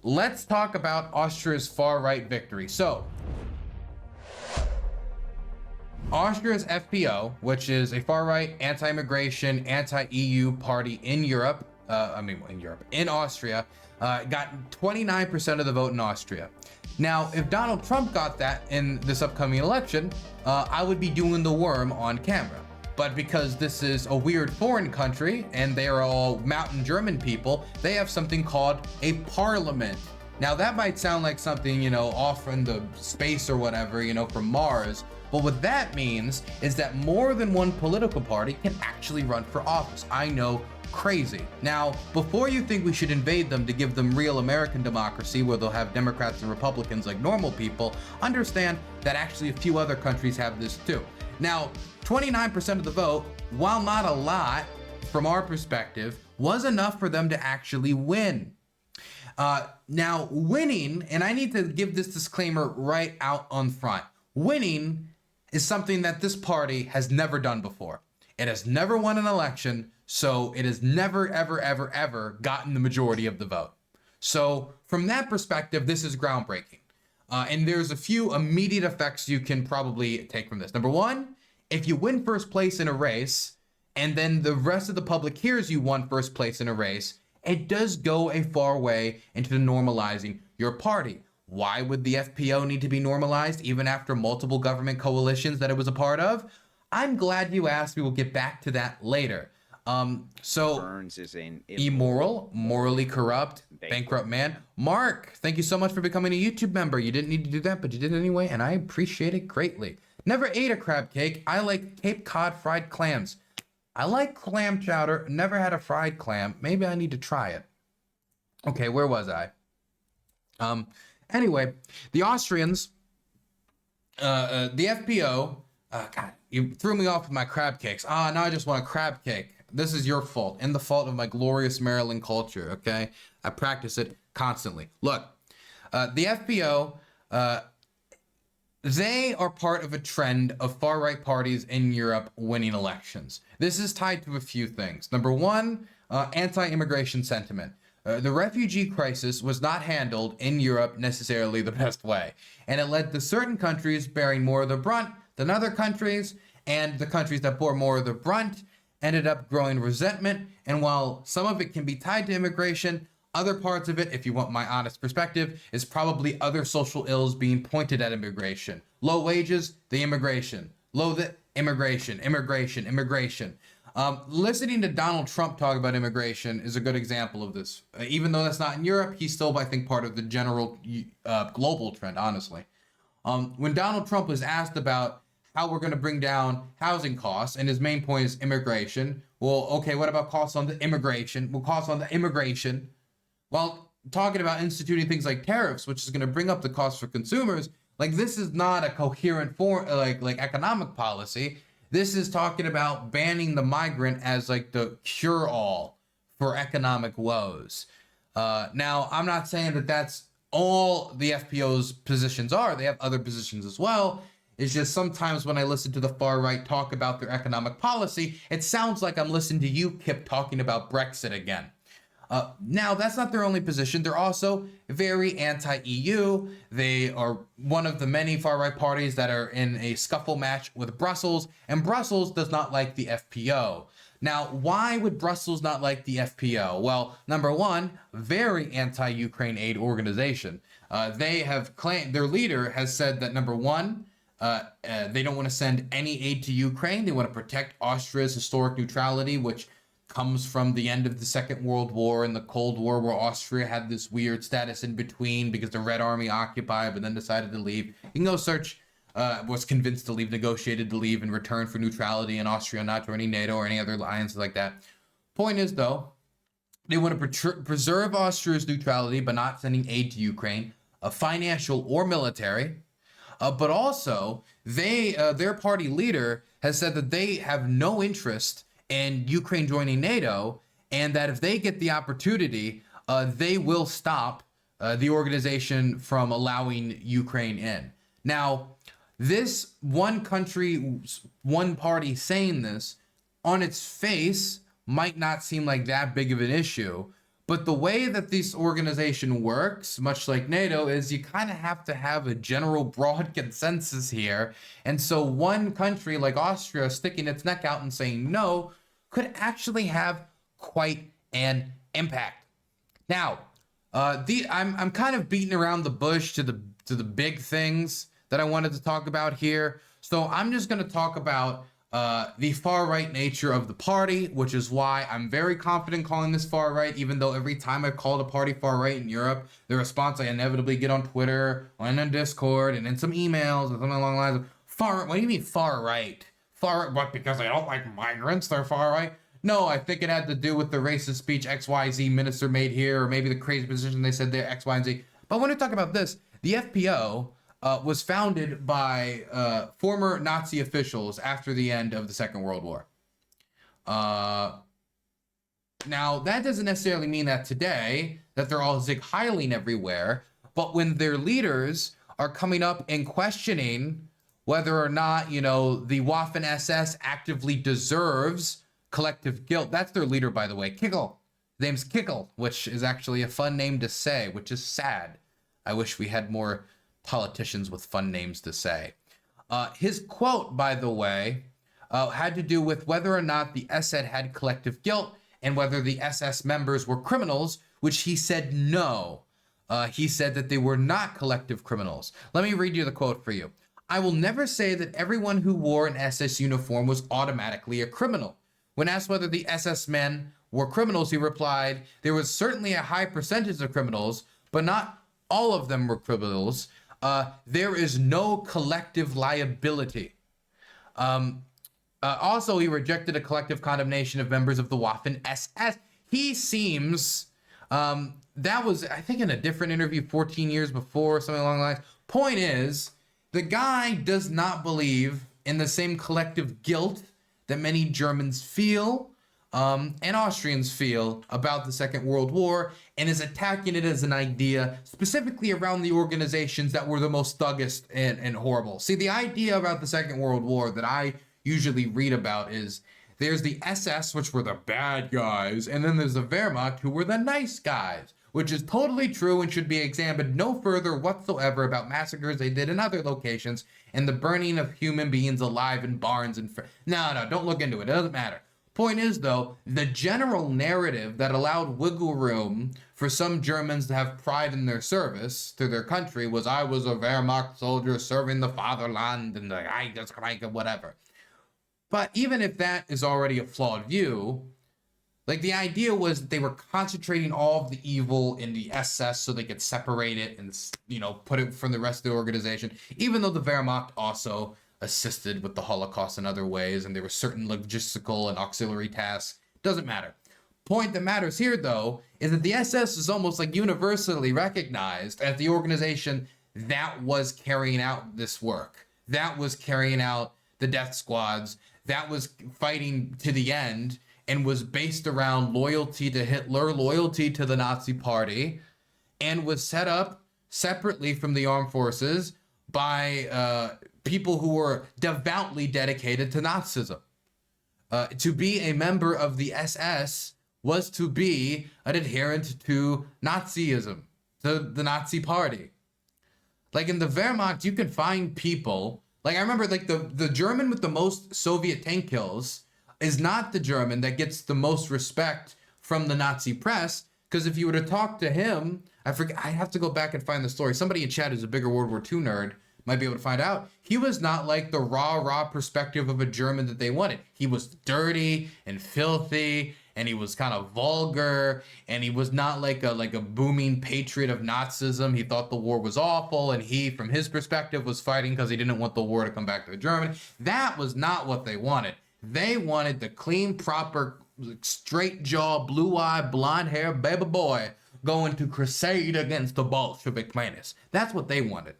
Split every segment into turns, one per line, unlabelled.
let's talk about Austria's far-right victory. So, Austria's FPO, which is a far-right, anti-immigration, anti-EU party in Europe, in Austria, got 29% of the vote in Austria. Now, if Donald Trump got that in this upcoming election, I would be doing the worm on camera. But because this is a weird foreign country and they are all mountain German people, they have something called a parliament. Now that might sound like something, off in the space or whatever, from Mars. But what that means is that more than one political party can actually run for office. I know, crazy. Now, before you think we should invade them to give them real American democracy where they'll have Democrats and Republicans like normal people, understand that actually a few other countries have this too. Now, 29% of the vote, while not a lot from our perspective, was enough for them to actually win. Now, winning, and I need to give this disclaimer right out on front, winning is something that this party has never done before. It has never won an election, so it has never, ever, ever, ever gotten the majority of the vote. So from that perspective, this is groundbreaking. And there's a few immediate effects you can probably take from this. Number one, if you win first place in a race, and then the rest of the public hears you won first place in a race, it does go a far way into normalizing your party. Why would the FPO need to be normalized even after multiple government coalitions that it was a part of? I'm glad you asked. We will get back to that later. So
Burns is an
immoral, morally corrupt, bankrupt man. Mark, thank you so much for becoming a YouTube member. You didn't need to do that, but you did anyway, and I appreciate it greatly. Never ate a crab cake. I like Cape Cod fried clams. I like clam chowder. Never had a fried clam. Maybe I need to try it. Okay, where was I? Anyway, the Austrians, the FPO, God, you threw me off with my crab cakes. Now I just want a crab cake. This is your fault and the fault of my glorious Maryland culture, okay? I practice it constantly. Look, the FPO, they are part of a trend of far-right parties in Europe winning elections. This is tied to a few things. Number one, anti-immigration sentiment. The refugee crisis was not handled in Europe necessarily the best way, and it led to certain countries bearing more of the brunt than other countries, and the countries that bore more of the brunt ended up growing resentment. And while some of it can be tied to immigration, other parts of it, if you want my honest perspective, is probably other social ills being pointed at immigration. Low wages, the immigration. Immigration. Listening to Donald Trump talk about immigration is a good example of this. Even though that's not in Europe, he's still, I think, part of the general global trend, honestly. When Donald Trump was asked about how we're going to bring down housing costs, and his main point is immigration. Well, okay, what about costs on the immigration? Well, costs on the immigration. Well, talking about instituting things like tariffs, which is going to bring up the cost for consumers, like this is not a coherent like economic policy. This is talking about banning the migrant as like the cure-all for economic woes. Now, I'm not saying that that's all the FPO's positions are. They have other positions as well. It's just sometimes when I listen to the far right talk about their economic policy, it sounds like I'm listening to you, Kip, talking about Brexit again. Now, that's not their only position. They're also very anti-EU. They are one of the many far-right parties that are in a scuffle match with Brussels, and Brussels does not like the FPO. Now, why would Brussels not like the FPO? Well, number one, very anti-Ukraine aid organization. They have claimed, their leader has said that number one, they don't want to send any aid to Ukraine. They want to protect Austria's historic neutrality, which comes from the end of the Second World War and the Cold War, where Austria had this weird status in between because the Red Army occupied, but then decided to leave. You can go search, was convinced to leave, negotiated to leave in return for neutrality, and Austria not joining NATO or any other alliances like that. Point is, though, they want to preserve Austria's neutrality, but not sending aid to Ukraine, financial or military. But also, their party leader has said that they have no interest in Ukraine joining NATO, and that if they get the opportunity, they will stop the organization from allowing Ukraine in. Now, this one country, one party saying this, on its face, might not seem like that big of an issue, But the way that this organization works, much like NATO, is you kind of have to have a general broad consensus here. And so one country like Austria sticking its neck out and saying no could actually have quite an impact. Now, I'm kind of beating around the bush to the big things that I wanted to talk about here. So I'm just going to talk about the far right nature of the party, which is why I'm very confident calling this far right, even though every time I've called a party far right in Europe, the response I inevitably get on Twitter, and on Discord, and in some emails, and something along the lines of, far, what do you mean far right? Far, what, because they don't like migrants, they're far right? No, I think it had to do with the racist speech XYZ minister made here, or maybe the crazy position they said there, X, Y, and Z. But when we talk about this, the FPO was founded by former Nazi officials after the end of the Second World War. Now, that doesn't necessarily mean that today, that they're all Zig Heiling everywhere, but when their leaders are coming up and questioning whether or not, you know, the Waffen-SS actively deserves collective guilt. That's their leader, by the way, Kickel. His name's Kickel, which is actually a fun name to say, which is sad. I wish we had more politicians with fun names to say. His quote, by the way, had to do with whether or not the SS had collective guilt and whether the SS members were criminals, which he said no. He said that they were not collective criminals. Let me read you the quote for you. I will never say that everyone who wore an SS uniform was automatically a criminal. When asked whether the SS men were criminals, he replied, there was certainly a high percentage of criminals, but not all of them were criminals. There is no collective liability. Also, he rejected a collective condemnation of members of the Waffen-SS. He seems, that was, I think, in a different interview 14 years before, something along the lines. Point is, the guy does not believe in the same collective guilt that many Germans feel and Austrians feel about the Second World War, and is attacking it as an idea specifically around the organizations that were the most thuggish and horrible. See, the idea about the Second World War that I usually read about is there's the SS, which were the bad guys, and then there's the Wehrmacht, who were the nice guys, which is totally true and should be examined no further whatsoever about massacres they did in other locations and the burning of human beings alive in barns and... No, don't look into it. It doesn't matter. Point is, though, the general narrative that allowed wiggle room for some Germans to have pride in their service to their country was, I was a Wehrmacht soldier serving the fatherland and I just like whatever. But even if that is already a flawed view, like, the idea was that they were concentrating all of the evil in the SS so they could separate it and, you know, put it from the rest of the organization, even though the Wehrmacht also assisted with the Holocaust in other ways, and there were certain logistical and auxiliary tasks. Doesn't matter. Point that matters here, though, is that the SS is almost like universally recognized as the organization that was carrying out this work, that was carrying out the death squads, that was fighting to the end, and was based around loyalty to Hitler, loyalty to the Nazi Party, and was set up separately from the armed forces by people who were devoutly dedicated to Nazism. To be a member of the SS was to be an adherent to Nazism, to the Nazi Party. Like, in the Wehrmacht, you can find people, like, I remember, like, the German with the most Soviet tank kills is not the German that gets the most respect from the Nazi press, because if you were to talk to him, I have to go back and find the story. Somebody in chat who's a bigger World War II nerd might be able to find out. He was not like the raw perspective of a German that they wanted. He was dirty and filthy, and he was kind of vulgar, and he was not like a booming patriot of Nazism. He thought the war was awful, and he, from his perspective, was fighting because he didn't want the war to come back to Germany. That was not what they wanted. They wanted the clean, proper, straight jaw, blue eye, blonde hair baby boy going to crusade against the Bolshevik menace. That's what they wanted.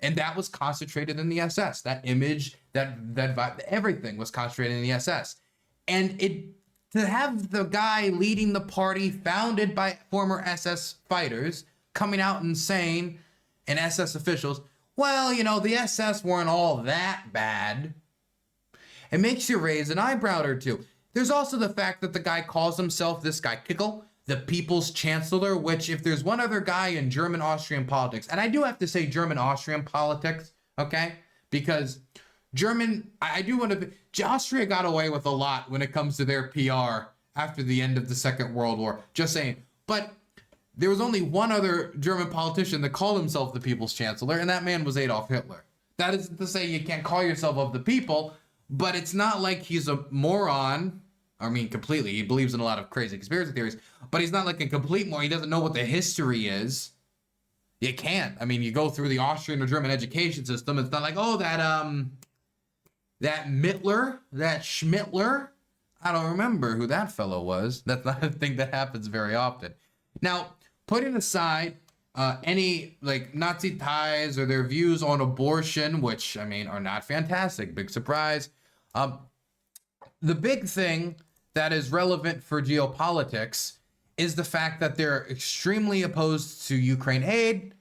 And that was concentrated in the SS. That image, that vibe, everything was concentrated in the SS. And to have the guy leading the party founded by former SS fighters coming out and saying, and SS officials, well, you know, the SS weren't all that bad. It makes you raise an eyebrow or two. There's also the fact that the guy calls himself, this guy Kickel, the People's Chancellor, which if there's one other guy in German Austrian politics, and I do have to say German Austrian politics, okay? Because I do want to, Austria got away with a lot when it comes to their PR after the end of the Second World War. Just saying. But there was only one other German politician that called himself the People's Chancellor, and that man was Adolf Hitler. That isn't to say you can't call yourself of the people, but it's not like he's a moron. I mean, completely. He believes in a lot of crazy conspiracy theories, but he's not like a complete moron. He doesn't know what the history is. You can't. I mean, you go through the Austrian or German education system. It's not like, oh, that Mittler, that Schmittler. I don't remember who that fellow was. That's not a thing that happens very often. Now, putting aside any like Nazi ties or their views on abortion, which I mean are not fantastic, big surprise. The big thing that is relevant for geopolitics is the fact that they're extremely opposed to Ukraine aid,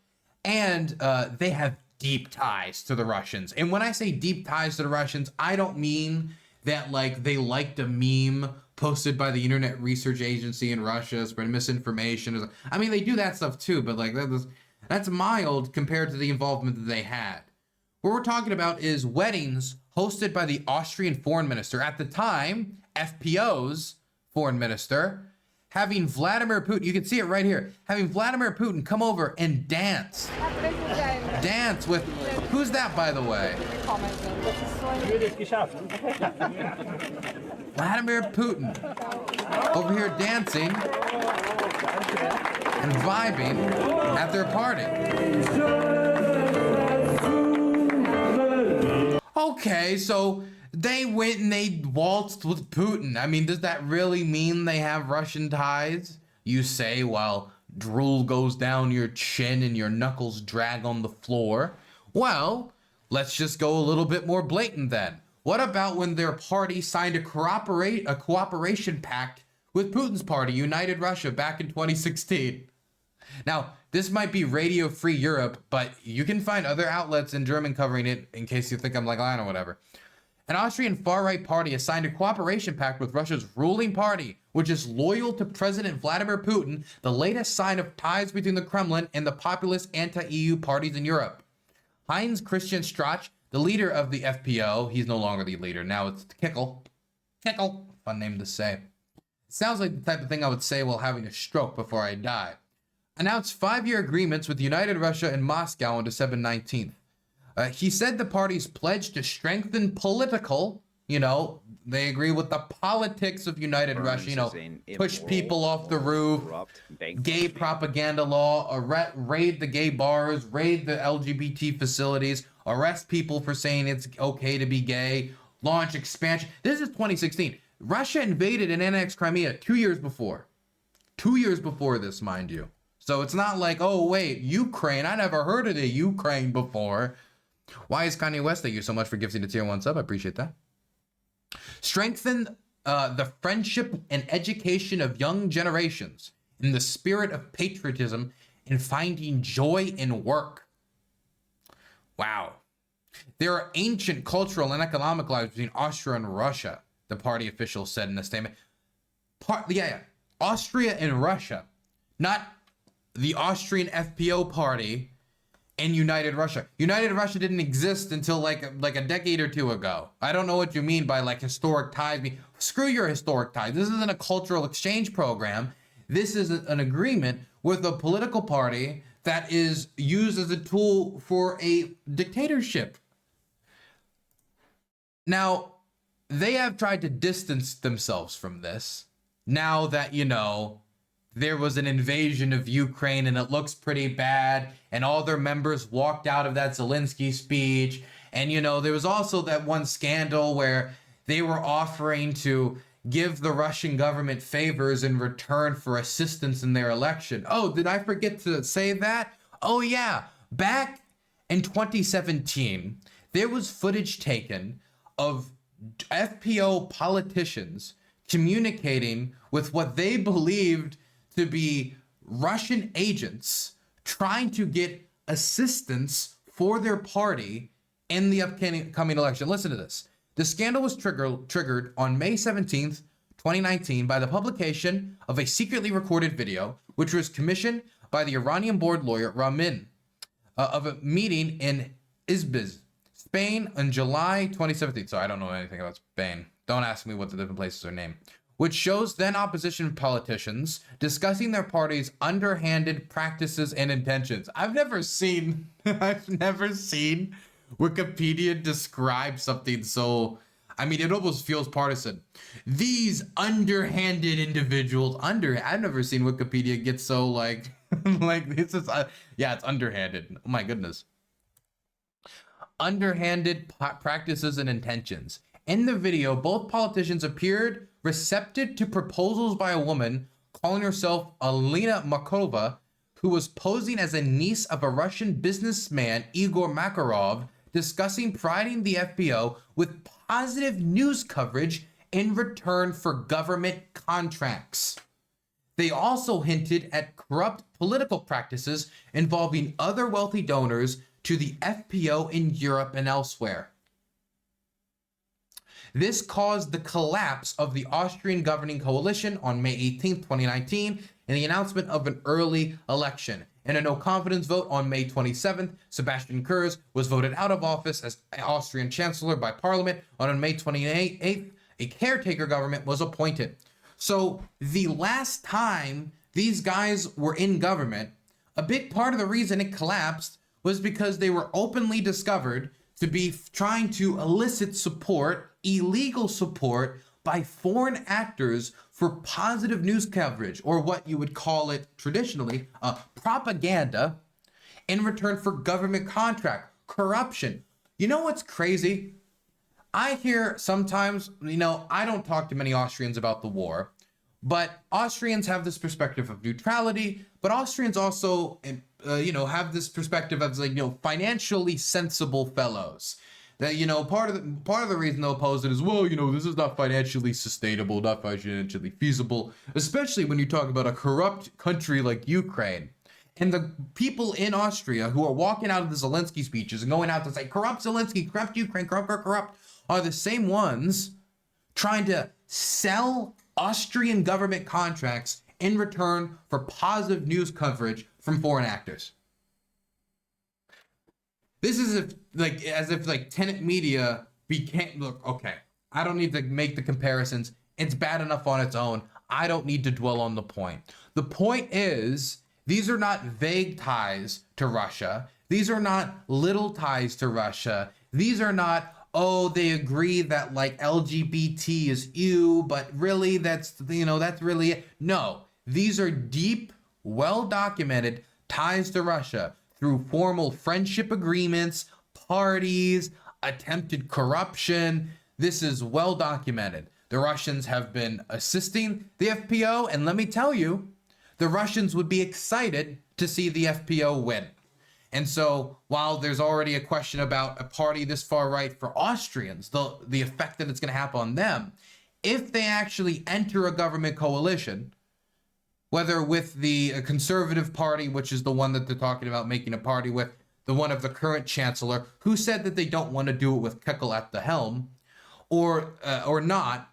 and they have deep ties to the Russians. And when I say deep ties to the Russians, I don't mean that like they liked a meme posted by the Internet Research Agency in Russia, spreading misinformation. I mean, they do that stuff too, but like that's mild compared to the involvement that they had. What we're talking about is weddings hosted by the Austrian foreign minister, at the time, FPO's foreign minister, having Vladimir Putin, you can see it right here, having Vladimir Putin come over and dance. Dance with, who's that, by the way? Vladimir Putin over here dancing and vibing at their party. Okay, so they went and they waltzed with Putin. I mean, does that really mean they have Russian ties? You say while drool goes down your chin and your knuckles drag on the floor. Well, let's just go a little bit more blatant then. What about when their party signed a cooperation pact with Putin's party, United Russia, back in 2016? Now, this might be Radio Free Europe, but you can find other outlets in German covering it in case you think I'm like lying or whatever. An Austrian far-right party has signed a cooperation pact with Russia's ruling party, which is loyal to President Vladimir Putin, the latest sign of ties between the Kremlin and the populist anti-EU parties in Europe. Heinz Christian Strach, the leader of the FPO, he's no longer the leader, now it's Kickel. Kickel, fun name to say. It sounds like the type of thing I would say while having a stroke before I die. Announced 5-year agreements with United Russia and Moscow on December 19th. He said the parties pledged to strengthen political, they agree with the politics of United Russia, push people off the roof, gay propaganda law, raid the gay bars, raid the LGBT facilities, arrest people for saying it's okay to be gay, launch expansion. This is 2016. Russia invaded and annexed Crimea 2 years before. 2 years before this, mind you. So it's not like, oh, wait, Ukraine. I never heard of the Ukraine before. Why is Kanye West? Thank you so much for gifting the tier 1 sub. I appreciate that. Strengthen the friendship and education of young generations in the spirit of patriotism and finding joy in work. Wow. There are ancient cultural and economic lines between Austria and Russia, the party official said in a statement. Austria and Russia, not the Austrian FPO party and United Russia. United Russia didn't exist until like a decade or two ago. I don't know what you mean by like historic ties. Screw your historic ties. This isn't a cultural exchange program. This is an agreement with a political party that is used as a tool for a dictatorship. Now, they have tried to distance themselves from this. Now that, there was an invasion of Ukraine and it looks pretty bad, and all their members walked out of that Zelensky speech. And, there was also that one scandal where they were offering to give the Russian government favors in return for assistance in their election. Oh, did I forget to say that? Oh, yeah. Back in 2017, there was footage taken of FPO politicians communicating with what they believed to be Russian agents trying to get assistance for their party in the upcoming election. Listen to this. The scandal was triggered on May 17th, 2019 by the publication of a secretly recorded video, which was commissioned by the Iranian-born lawyer Ramin of a meeting in Izbiz, Spain on July 2017. So I don't know anything about Spain. Don't ask me what the different places are named. Which shows then opposition politicians discussing their party's underhanded practices and intentions. I've never seen Wikipedia describe something so, I mean, it almost feels partisan. These underhanded individuals, I've never seen Wikipedia get so like, this is, yeah, it's underhanded. Oh my goodness. Underhanded practices and intentions. In the video, both politicians appeared receptive to proposals by a woman calling herself Alina Markova, who was posing as a niece of a Russian businessman, Igor Makarov, discussing providing the FPO with positive news coverage in return for government contracts. They also hinted at corrupt political practices involving other wealthy donors to the FPO in Europe and elsewhere. This caused the collapse of the Austrian governing coalition on May 18, 2019, and the announcement of an early election. In a no-confidence vote on May 27th, Sebastian Kurz was voted out of office as Austrian chancellor by parliament. On May 28th, a caretaker government was appointed. So the last time these guys were in government, a big part of the reason it collapsed was because they were openly discovered to be trying to elicit support, illegal support, by foreign actors for positive news coverage, or what you would call it traditionally, propaganda, in return for government contract, corruption. You know what's crazy? I hear sometimes, I don't talk to many Austrians about the war, but Austrians have this perspective of neutrality, but Austrians also, have this perspective of financially sensible fellows. That, part of the reason they'll oppose it is, well, this is not financially sustainable, not financially feasible, especially when you talk about a corrupt country like Ukraine. And the people in Austria who are walking out of the Zelensky speeches and going out to say, corrupt Zelensky, corrupt Ukraine, corrupt, are the same ones trying to sell Austrian government contracts in return for positive news coverage from foreign actors. This is as if tenant media became, look, okay, I don't need to make the comparisons. It's bad enough on its own. I don't need to dwell on the point. The point is, these are not vague ties to Russia. These are not little ties to Russia. These are not, oh, they agree that LGBT is ew, but really that's really it. No, these are deep, well-documented ties to Russia through formal friendship agreements, parties, attempted corruption. This is well documented. The Russians have been assisting the FPO, and let me tell you, the Russians would be excited to see the FPO win. And so while there's already a question about a party this far right for Austrians, the effect that it's going to have on them, if they actually enter a government coalition, whether with the Conservative Party, which is the one that they're talking about making a party with, the one of the current chancellor, who said that they don't want to do it with Kekel at the helm, or not,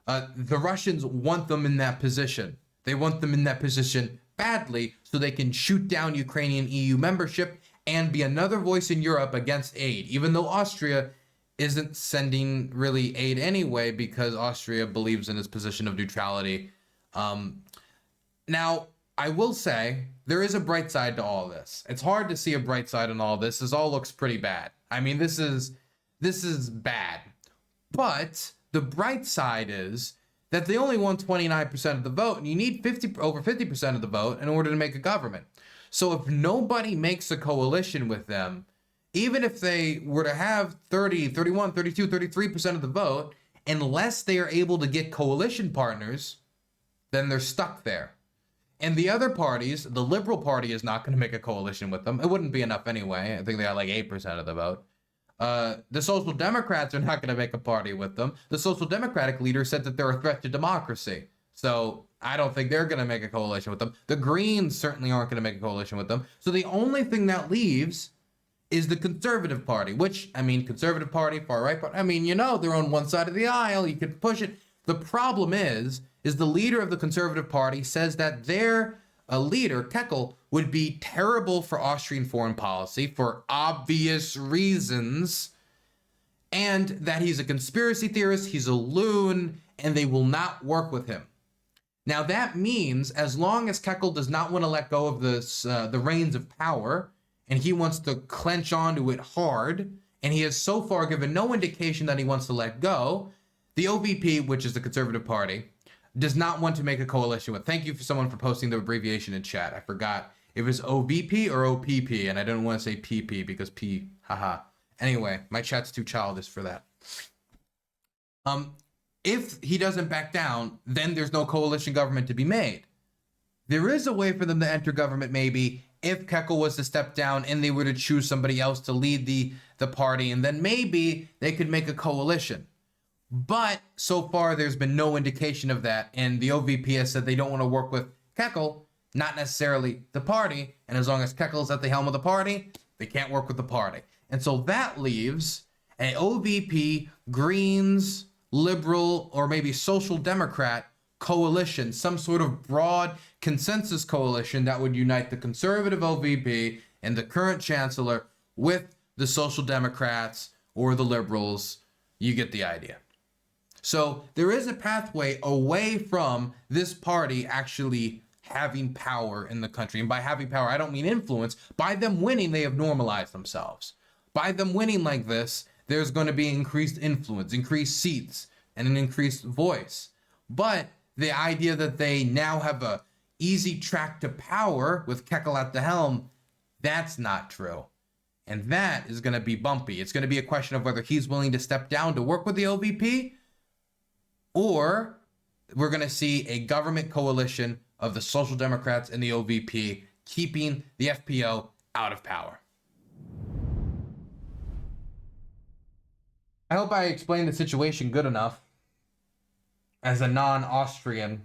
the Russians want them in that position. They want them in that position badly so they can shoot down Ukrainian EU membership and be another voice in Europe against aid, even though Austria isn't sending really aid anyway because Austria believes in its position of neutrality. Now, I will say there is a bright side to all this. It's hard to see a bright side in all this. This all looks pretty bad. I mean, this is bad. But the bright side is that they only won 29% of the vote, and you need over 50% of the vote in order to make a government. So if nobody makes a coalition with them, even if they were to have 30, 31, 32, 33% of the vote, unless they are able to get coalition partners, then they're stuck there. And the other parties, the Liberal Party is not going to make a coalition with them. It wouldn't be enough anyway. I think they got 8% of the vote. The Social Democrats are not going to make a party with them. The Social Democratic leader said that they're a threat to democracy. So I don't think they're going to make a coalition with them. The Greens certainly aren't going to make a coalition with them. So the only thing that leaves is the Conservative Party, which, Conservative Party, far right party, they're on one side of the aisle. You could push it. The problem is the leader of the Conservative Party says that their leader, Keckel, would be terrible for Austrian foreign policy for obvious reasons, and that he's a conspiracy theorist, he's a loon, and they will not work with him. Now that means as long as Keckel does not want to let go of this, the reins of power, and he wants to clench onto it hard, and he has so far given no indication that he wants to let go, the OVP, which is the Conservative Party, does not want to make a coalition with. Thank you for someone for posting the abbreviation in chat. I forgot if it's OVP or OPP, and I didn't want to say PP because P, haha. Anyway, my chat's too childish for that. If he doesn't back down, then there's no coalition government to be made. There is a way for them to enter government maybe if Keckel was to step down and they were to choose somebody else to lead the party, and then maybe they could make a coalition. But so far, there's been no indication of that, and the OVP has said they don't want to work with Keckel, not necessarily the party, and as long as Keckel's at the helm of the party, they can't work with the party. And so that leaves an OVP, Greens, Liberal, or maybe Social Democrat coalition, some sort of broad consensus coalition that would unite the conservative OVP and the current chancellor with the Social Democrats or the Liberals. You get the idea. So there is a pathway away from this party actually having power in the country. And by having power, I don't mean influence. By them winning, they have normalized themselves. By them winning like this, there's going to be increased influence, increased seats, and an increased voice. But the idea that they now have a easy track to power with Keckel at the helm, that's not true. And that is going to be bumpy. It's going to be a question of whether he's willing to step down to work with the OVP, or we're going to see a government coalition of the Social Democrats and the OVP keeping the FPO out of power. I hope I explained the situation good enough as a non-Austrian